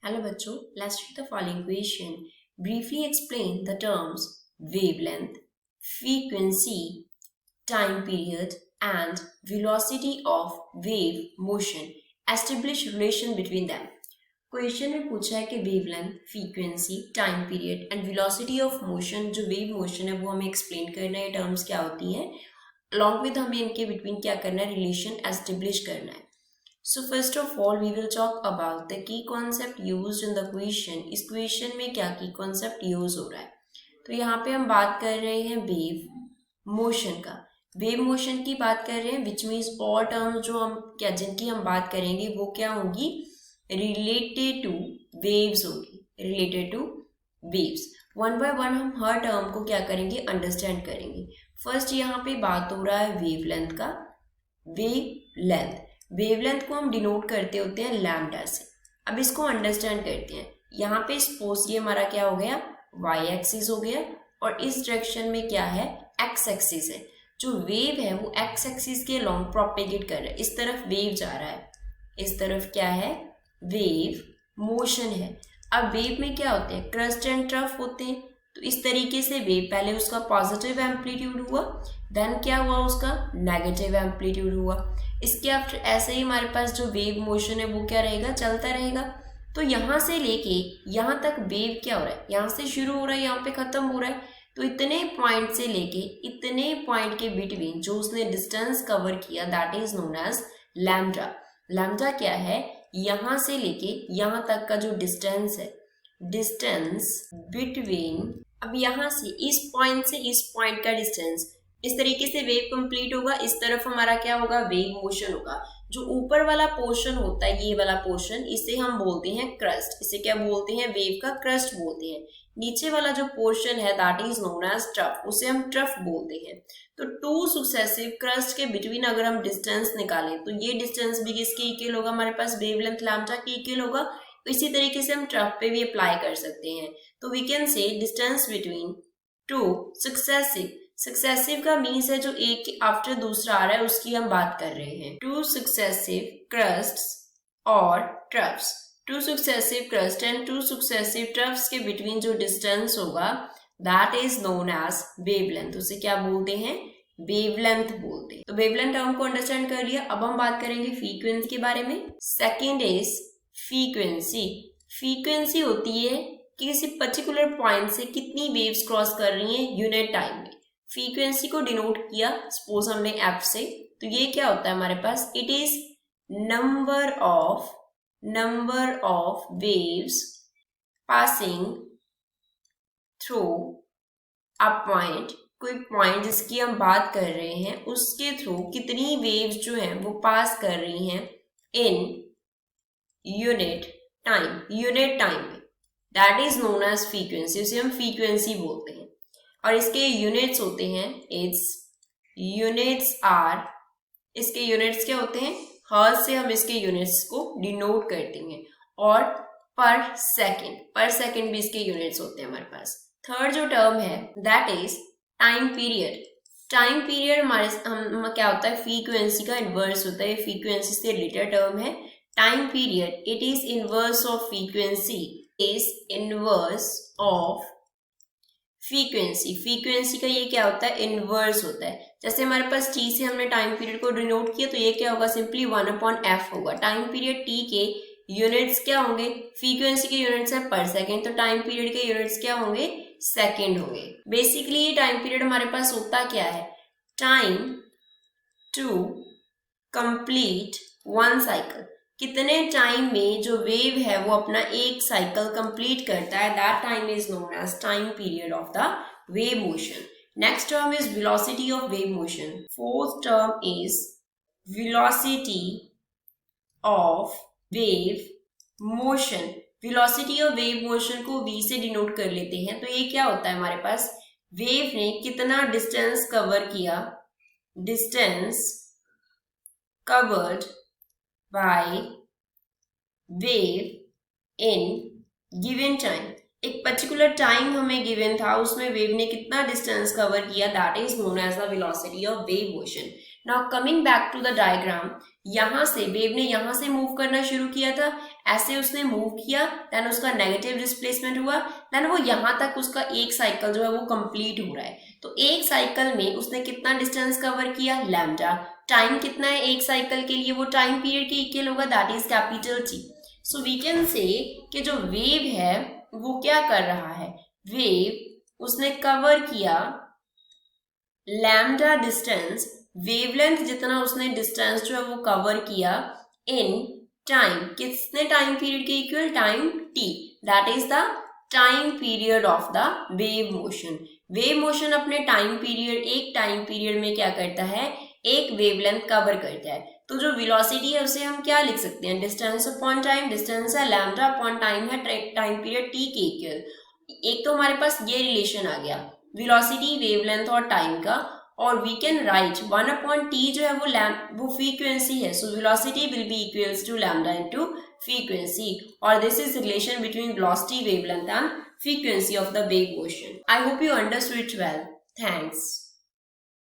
Hello बच्चों, let's take the following question. Briefly explain the terms wavelength, frequency, time period and velocity of wave motion. Establish relation between them. Question में पूछा है कि wavelength, frequency, time period and velocity of motion, जो wave motion है वो हमें explain करना है, टर्म्स क्या होती हैं, अलॉन्ग विद हमें इनके बिटवीन क्या करना है, रिलेशन एस्टेब्लिश करना है. So first of all we will talk about the key concept used in the question. इस क्वेश्चन में क्या की कॉन्सेप्ट यूज हो रहा है. तो यहाँ पे हम बात कर रहे हैं वेव मोशन का. वेव मोशन की बात कर रहे हैं विच मीन्स ऑल टर्म्स जो हम क्या जिनकी हम बात करेंगे वो क्या होंगी, रिलेटेड टू वेव्स होगी, related two waves. One by one हम हर टर्म को क्या करेंगे, अंडरस्टैंड करेंगे. फर्स्ट यहाँ पे बात हो रहा है वेवलेंथ का. वेवलेंथ को हम डिनोट करते होते हैं लैम्डा से. अब इसको अंडरस्टैंड करते हैं. यहाँ पे सपोज ये हमारा क्या हो गया, वाई एक्सिस हो गया और इस डायरेक्शन में क्या है, एक्स एक्सिस है. जो वेव है वो एक्स एक्सिस के लॉन्ग प्रोपेगेट कर रहा है. इस तरफ वेव जा रहा है, इस तरफ क्या है, वेव मोशन है. अब वेव में क्या होते हैं, क्रस्ट एंड ट्रफ होते हैं. तो इस तरीके से वेव पहले उसका पॉजिटिव एम्पलीट्यूड हुआ, देन क्या हुआ, उसका नेगेटिव एम्पलीट्यूड हुआ. इसके आफ्टर ऐसे ही हमारे पास जो वेव मोशन है वो क्या रहेगा, चलता रहेगा. तो यहाँ से लेके यहाँ तक वेव क्या हो रहा है, यहाँ से शुरू हो रहा है, यहाँ पे खत्म हो रहा है. तो इतने पॉइंट से लेके इतने पॉइंट के बिटवीन जो उसने डिस्टेंस कवर किया that is known as lambda. Lambda क्या है, यहाँ से लेके यहाँ तक का जो डिस्टेंस है, डिस्टेंस बिटवीन, अब यहाँ से इस पॉइंट से इस पॉइंट का डिस्टेंस. इस तरीके से वेव कंप्लीट होगा. इस तरफ हमारा क्या होगा, वेव मोशन होगा. जो ऊपर वाला पोर्शन होता है, ये वाला पोर्शन, इसे हम बोलते हैं क्रस्ट. इसे क्या बोलते हैं, वेव का क्रस्ट बोलते हैं. नीचे वाला जो पोर्शन है that is known as trough, उसे हम ट्रफ बोलते हैं. तो टू सक्सेसिव क्रस्ट के बिटवीन अगर हम डिस्टेंस निकालें तो ये डिस्टेंस भी किसके इक्वल होगा, हमारे पास वेवलेंथ लैम्डा के इक्वल होगा. इसी तरीके से हम ट्रफ पे भी अप्लाई कर सकते हैं. तो we can say distance between two successive का मीन्स है जो एक के आफ्टर दूसरा आ रहा है, उसकी हम बात कर रहे हैं. टू सक्सेसिव क्रस्ट्स और troughs, two successive crest and two successive troughs के बिटवीन जो डिस्टेंस होगा that is known as wavelength. उसे क्या बोलते हैं, वेवलेंथ बोलते हैं. तो वेवलेंथ टर्म को अंडरस्टैंड कर लिया. अब हम बात करेंगे फ्रीक्वेंसी के बारे में. Second is frequency. फ्रीक्वेंसी होती है कि किसी पर्टिकुलर पॉइंट से कितनी वेव्स क्रॉस कर रही हैं यूनिट टाइम में. फ्रीक्वेंसी को डिनोट किया सपोज हमने एफ से. तो ये क्या होता है हमारे पास, it is number of waves passing through a point. कोई पॉइंट जिसकी हम बात कर रहे हैं उसके थ्रू कितनी वेव्स जो हैं वो पास कर रही हैं इन यूनिट टाइम में. That is known as frequency. उसे हम फ्रीक्वेंसी बोलते हैं. और इसके यूनिट्स होते हैं, इसके यूनिट्स क्या होते हैं, हर्ट्ज से हम इसके यूनिट्स को डिनोट करते हैं. और पर सेकेंड भी इसके यूनिट्स होते हैं हमारे पास. थर्ड जो टर्म है that is time period. Time period हमारे हम क्या होता है, फ्रीक्वेंसी का इनवर्स होता है. फ्रीक्वेंसी से रिलेटेड टर्म है. Time period it is inverse of frequency, is inverse of frequency का ये क्या होता है, इनवर्स होता है. जैसे हमारे पास टी से हमने टाइम पीरियड को डिनोट किया तो ये क्या होगा, सिंपली 1/f होगा. टाइम पीरियड टी के यूनिट्स क्या होंगे, फ्रीक्वेंसी के यूनिट्स है पर सेकेंड, तो टाइम पीरियड के यूनिट्स क्या होंगे, सेकेंड होंगे. बेसिकली ये टाइम पीरियड हमारे पास होता क्या है, time to complete one cycle. कितने टाइम में जो वेव है वो अपना एक साइकिल कंप्लीट करता है, that time is known as time period of the wave motion. Next term is velocity of wave motion. Fourth term is velocity of wave motion. Velocity of wave motion को v से denote कर लेते हैं. तो ये क्या होता है हमारे पास, वेव ने कितना डिस्टेंस कवर किया, distance covered by wave in given time. एक पर्टिकुलर टाइम हमें गिवन था, उसमें वेव ने कितना डिस्टेंस कवर किया, that is known as the velocity of wave motion. Now coming back to the diagram, यहाँ से वेव ने यहाँ से मूव करना शुरू किया था, ऐसे उसने मूव किया, देन उसका नेगेटिव डिस्प्लेसमेंट हुआ, देन वो यहाँ तक उसका एक साइकिल जो है वो कंप्लीट हो रहा है। तो एक साइकिल में उसने कितना डिस्टेंस कवर किया, लैम्डा। टाइम कितना है एक साइकिल के लिए, वो टाइम पीरियड के इक्वल होगा, that is capital T. So we can say कि जो वेव है वो क्या कर रहा है, वेव उसने कवर किया लैम्डा डिस्टेंस, वेवलेंथ जितना उसने डिस्टेंस जो है वो कवर किया इन टाइम, किसने टाइम पीरियड के equal, time T, that is the time period of the wave motion. Wave motion अपने टाइम पीरियड, एक टाइम पीरियड में क्या करता है, एक वेवलेंथ कवर करता है। तो जो वेलोसिटी है उसे हम क्या लिख सकते हैं, डिस्टेंस अपॉन टाइम, डिस्टेंस है लैम्डा अपॉन टाइम है टाइम पीरियड टी के इक्वल। एक तो हमारे पास ये रिलेशन आ गया वेलोसिटी, वेवलेंथ और टाइम का, और we can write 1 upon T जो है वो फ्रीक्वेंसी है, so velocity will be equals to lambda into frequency, और this is relation between velocity, wavelength and frequency of the wave motion. I hope you understood it well. Thanks.